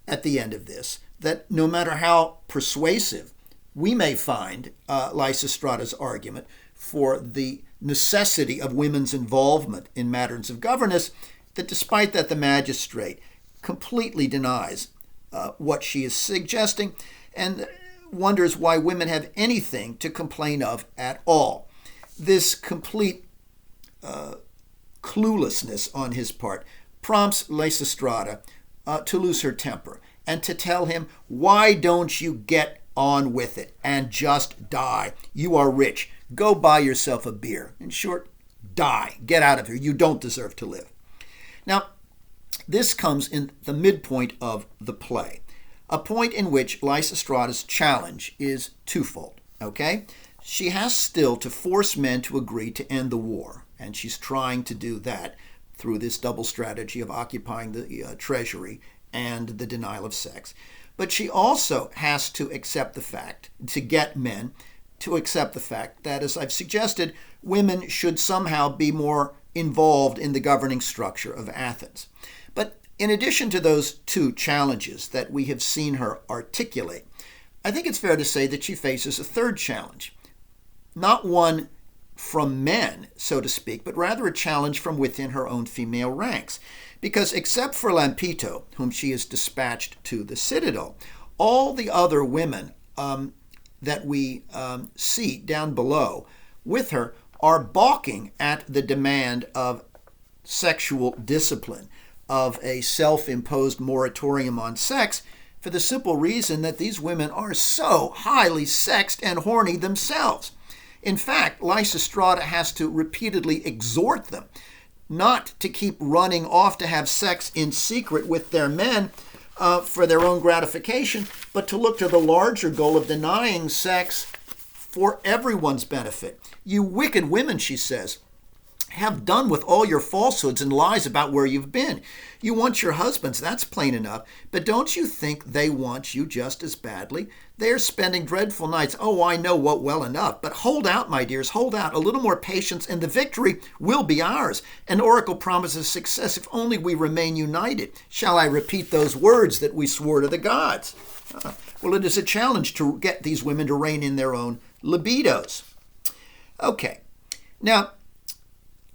at the end of this that no matter how persuasive we may find Lysistrata's argument for the necessity of women's involvement in matters of governance, that despite that the magistrate completely denies what she is suggesting and wonders why women have anything to complain of at all. This complete cluelessness on his part prompts Lysistrata to lose her temper and to tell him, why don't you get on with it and just die? You are rich. Go buy yourself a beer. In short, die. Get out of here. You don't deserve to live. Now, this comes in the midpoint of the play, a point in which Lysistrata's challenge is twofold, okay? She has still to force men to agree to end the war, and she's trying to do that through this double strategy of occupying the treasury and the denial of sex. But she also has to accept the fact, to get men to accept the fact that, as I've suggested, women should somehow be more involved in the governing structure of Athens. But in addition to those two challenges that we have seen her articulate, I think it's fair to say that she faces a third challenge. Not one from men, so to speak, but rather a challenge from within her own female ranks. Because except for Lampito, whom she has dispatched to the citadel, all the other women that we see down below with her are balking at the demand of sexual discipline, of a self-imposed moratorium on sex, for the simple reason that these women are so highly sexed and horny themselves. In fact, Lysistrata has to repeatedly exhort them not to keep running off to have sex in secret with their men for their own gratification, but to look to the larger goal of denying sex for everyone's benefit. You wicked women, she says, have done with all your falsehoods and lies about where you've been. You want your husbands, that's plain enough, but don't you think they want you just as badly? They are spending dreadful nights. Oh, I know what well enough, but hold out, my dears, hold out. A little more patience and the victory will be ours. An oracle promises success if only we remain united. Shall I repeat those words that we swore to the gods? Well, it is a challenge to get these women to rein in their own libidos. Okay, now,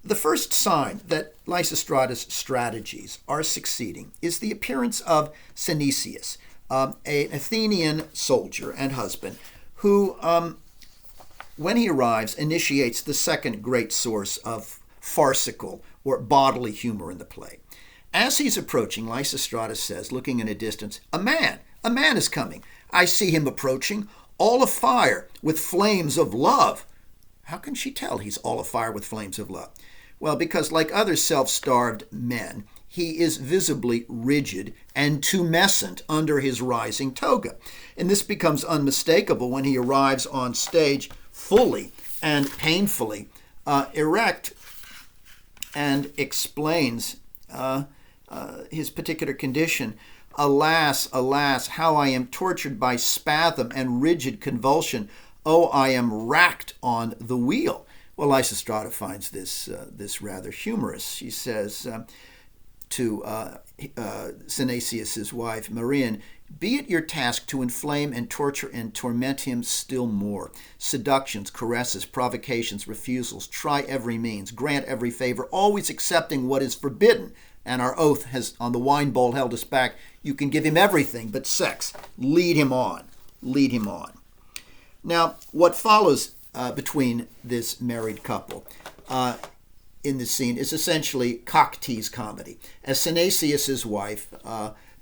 the first sign that Lysistrata's strategies are succeeding is the appearance of Synesius, an Athenian soldier and husband, who, when he arrives, initiates the second great source of farcical or bodily humor in the play. As he's approaching, Lysistrata says, looking in a distance, a man is coming. I see him approaching, all afire with flames of love. How can she tell he's all afire with flames of love? Well, because like other self-starved men, he is visibly rigid and tumescent under his rising toga. And this becomes unmistakable when he arrives on stage fully and painfully erect and explains his particular condition. Alas, alas, how I am tortured by spasm and rigid convulsion. Oh, I am racked on the wheel. Well, Lysistrata finds this rather humorous. She says to Synesius' wife, Marian, be it your task to inflame and torture and torment him still more. Seductions, caresses, provocations, refusals, try every means, grant every favor, always accepting what is forbidden. And our oath has, on the wine bowl, held us back. You can give him everything but sex. Lead him on. Lead him on. Now, what follows between this married couple in this scene is essentially cock tease comedy, as Synesius' wife,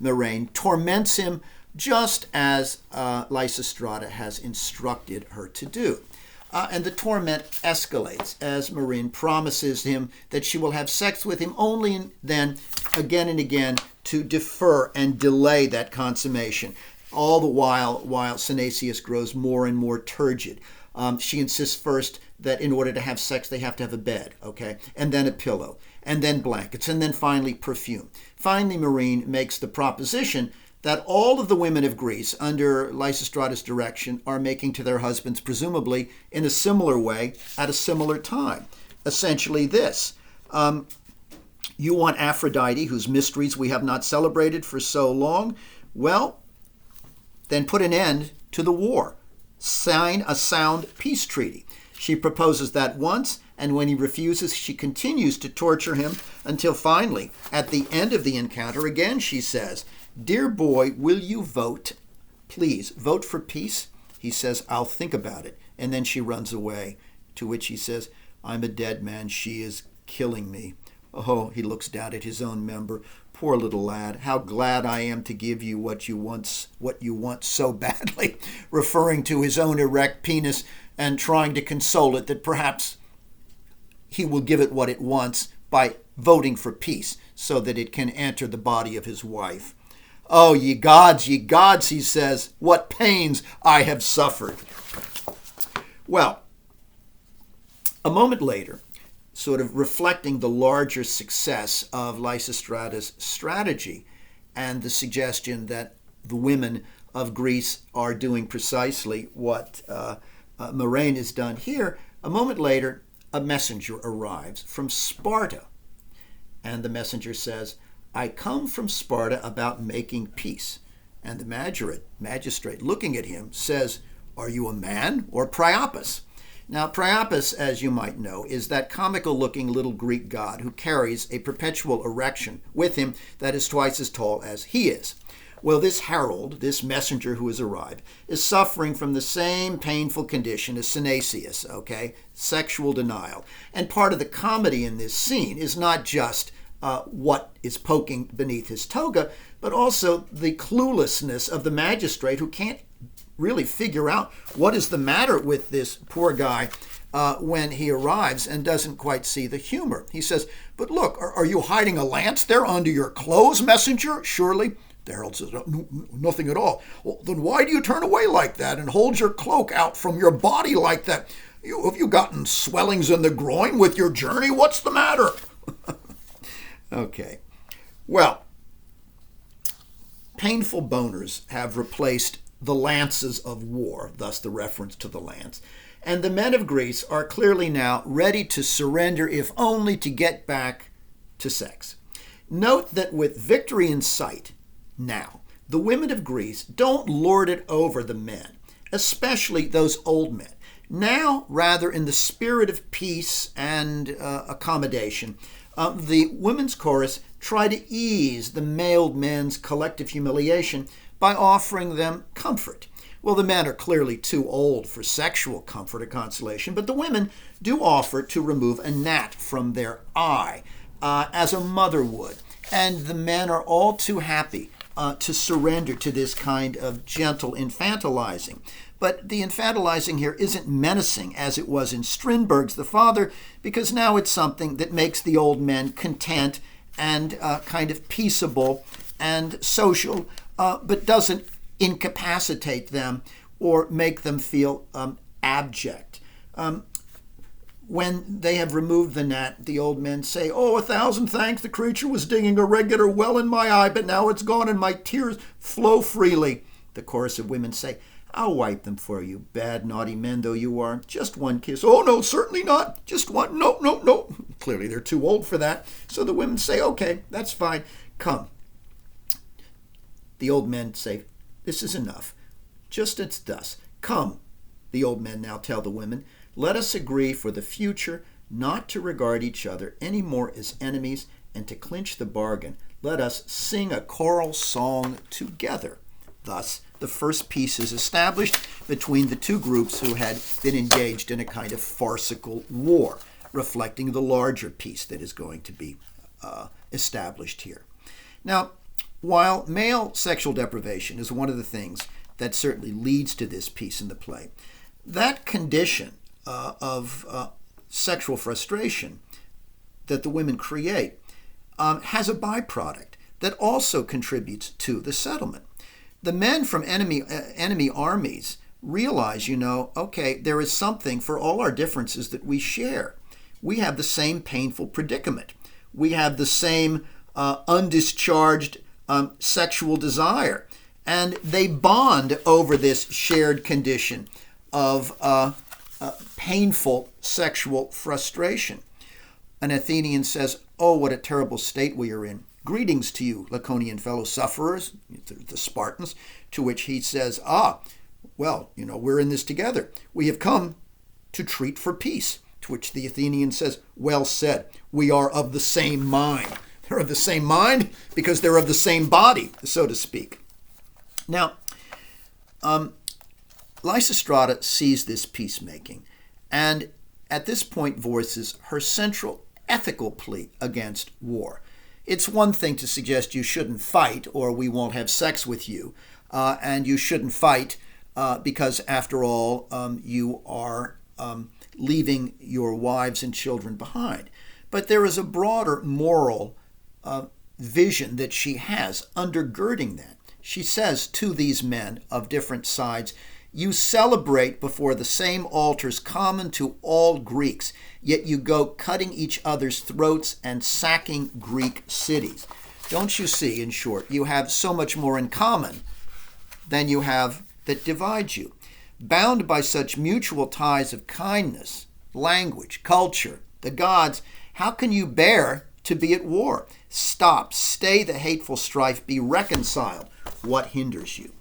Miraine, torments him just as Lysistrata has instructed her to do. And the torment escalates as Miraine promises him that she will have sex with him only then, again and again, to defer and delay that consummation, all the while Synesius grows more and more turgid. She insists first that in order to have sex, they have to have a bed, okay? And then a pillow, and then blankets, and then finally perfume. Finally, Miraine makes the proposition that all of the women of Greece, under Lysistrata's direction, are making to their husbands, presumably in a similar way, at a similar time. Essentially this. You want Aphrodite, whose mysteries we have not celebrated for so long? Well, then put an end to the war. Sign a sound peace treaty. She proposes that once, and when he refuses, she continues to torture him until finally, at the end of the encounter, again she says, dear boy, will you vote? Please, vote for peace? He says, I'll think about it. And then she runs away, to which he says, I'm a dead man. She is killing me. Oh, he looks down at his own member. Poor little lad, how glad I am to give you what you want so badly, referring to his own erect penis and trying to console it that perhaps he will give it what it wants by voting for peace so that it can enter the body of his wife. Oh, ye gods, he says, what pains I have suffered. Well, a moment later, sort of reflecting the larger success of Lysistrata's strategy and the suggestion that the women of Greece are doing precisely what Moraine has done here, a moment later, a messenger arrives from Sparta. And the messenger says, I come from Sparta about making peace. And the magistrate, looking at him, says, are you a man or Priapus? Now, Priapus, as you might know, is that comical-looking little Greek god who carries a perpetual erection with him that is twice as tall as he is. Well, this herald, this messenger who has arrived, is suffering from the same painful condition as Synesius, sexual denial. And part of the comedy in this scene is not just what is poking beneath his toga, but also the cluelessness of the magistrate who can't really figure out what is the matter with this poor guy when he arrives and doesn't quite see the humor. He says, but look, are you hiding a lance there under your clothes, messenger? Surely. The herald says, no, nothing at all. Well, then why do you turn away like that and hold your cloak out from your body like that? Have you gotten swellings in the groin with your journey? What's the matter? Okay. Well, painful boners have replaced the lances of war, thus the reference to the lance. And the men of Greece are clearly now ready to surrender, if only to get back to sex. Note that with victory in sight, now, the women of Greece don't lord it over the men, especially those old men. Now, rather, in the spirit of peace and accommodation, the women's chorus try to ease the mailed men's collective humiliation by offering them comfort. Well, the men are clearly too old for sexual comfort or consolation, but the women do offer to remove a gnat from their eye, as a mother would. And the men are all too happy to surrender to this kind of gentle infantilizing. But the infantilizing here isn't menacing as it was in Strindberg's The Father, because now it's something that makes the old men content and kind of peaceable and social, but doesn't incapacitate them or make them feel abject. When they have removed the gnat, the old men say, oh, 1,000 thanks, the creature was digging a regular well in my eye, but now it's gone and my tears flow freely. The chorus of women say, I'll wipe them for you, bad, naughty men though you are. Just one kiss. Oh, no, certainly not. Just one. No, no, no. Clearly they're too old for that. So the women say, okay, that's fine. Come. The old men say, this is enough. Just it's thus. Come, the old men now tell the women, let us agree for the future not to regard each other any more as enemies, and to clinch the bargain, let us sing a choral song together. Thus, the first peace is established between the two groups who had been engaged in a kind of farcical war, reflecting the larger peace that is going to be established here. Now, while male sexual deprivation is one of the things that certainly leads to this peace in the play, that condition of sexual frustration that the women create has a byproduct that also contributes to the settlement. The men from enemy armies realize, okay, there is something for all our differences that we share. We have the same painful predicament. We have the same undischarged sexual desire. And they bond over this shared condition of painful sexual frustration. An Athenian says, oh, what a terrible state we are in. Greetings to you, Laconian fellow sufferers, the Spartans, to which he says, well, we're in this together. We have come to treat for peace. To which the Athenian says, well said, we are of the same mind. They're of the same mind because they're of the same body, so to speak. Now, Lysistrata sees this peacemaking, and at this point voices her central ethical plea against war. It's one thing to suggest you shouldn't fight or we won't have sex with you, and you shouldn't fight because, after all, you are leaving your wives and children behind. But there is a broader moral vision that she has undergirding that. She says to these men of different sides, "You celebrate before the same altars common to all Greeks, yet you go cutting each other's throats and sacking Greek cities." Don't you see, in short, you have so much more in common than you have that divides you. Bound by such mutual ties of kindness, language, culture, the gods, how can you bear to be at war? Stop, stay the hateful strife, be reconciled. What hinders you?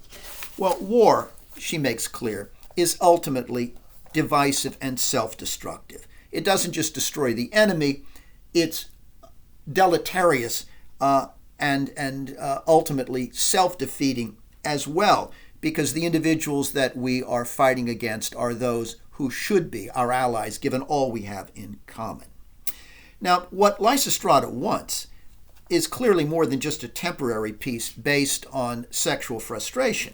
Well, war, she makes clear, is ultimately divisive and self-destructive. It doesn't just destroy the enemy, it's deleterious and ultimately self-defeating as well, because the individuals that we are fighting against are those who should be our allies, given all we have in common. Now, what Lysistrata wants is clearly more than just a temporary peace based on sexual frustration.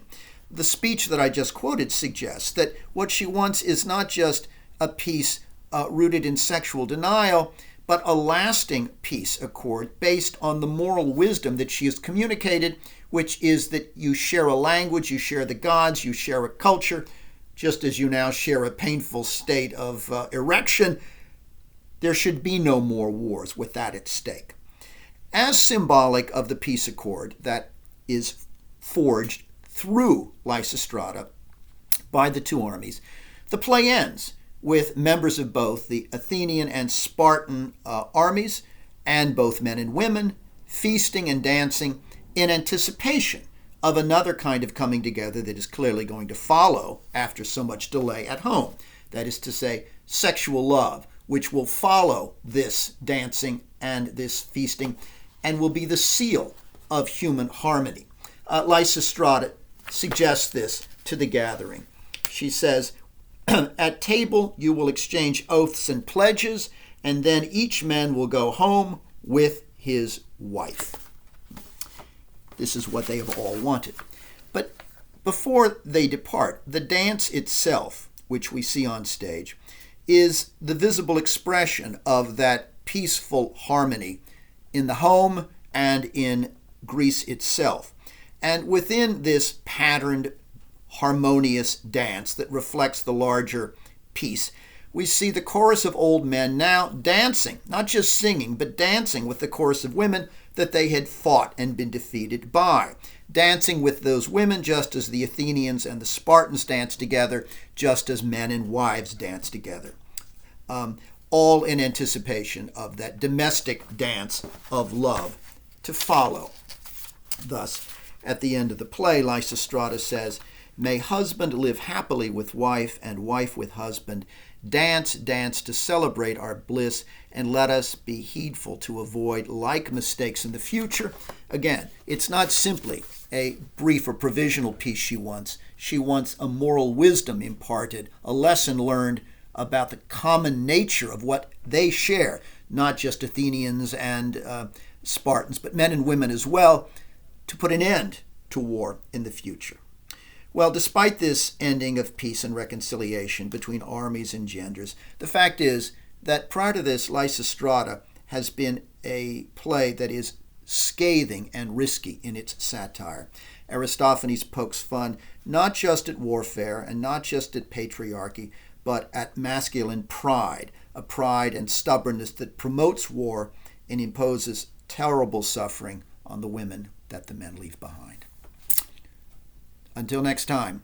The speech that I just quoted suggests that what she wants is not just a peace rooted in sexual denial, but a lasting peace accord based on the moral wisdom that she has communicated, which is that you share a language, you share the gods, you share a culture, just as you now share a painful state of erection. There should be no more wars with that at stake. As symbolic of the peace accord that is forged through Lysistrata by the two armies, the play ends with members of both the Athenian and Spartan armies, and both men and women, feasting and dancing in anticipation of another kind of coming together that is clearly going to follow after so much delay at home. That is to say, sexual love, which will follow this dancing and this feasting and will be the seal of human harmony. Lysistrata suggests this to the gathering. She says, "At table you will exchange oaths and pledges, and then each man will go home with his wife." This is what they have all wanted. But before they depart, the dance itself, which we see on stage, is the visible expression of that peaceful harmony in the home and in Greece itself. And within this patterned, harmonious dance that reflects the larger piece, we see the chorus of old men now dancing, not just singing, but dancing with the chorus of women that they had fought and been defeated by. Dancing with those women just as the Athenians and the Spartans danced together, just as men and wives danced together. All in anticipation of that domestic dance of love to follow. Thus, at the end of the play, Lysistrata says, "May husband live happily with wife and wife with husband. Dance, dance to celebrate our bliss, and let us be heedful to avoid like mistakes in the future." Again, it's not simply a brief or provisional peace she wants. She wants a moral wisdom imparted, a lesson learned about the common nature of what they share, not just Athenians and Spartans, but men and women as well, to put an end to war in the future. Well, despite this ending of peace and reconciliation between armies and genders, the fact is that prior to this, Lysistrata has been a play that is scathing and risky in its satire. Aristophanes pokes fun not just at warfare and not just at patriarchy, but at masculine pride, a pride and stubbornness that promotes war and imposes terrible suffering on the women that the men leave behind. Until next time,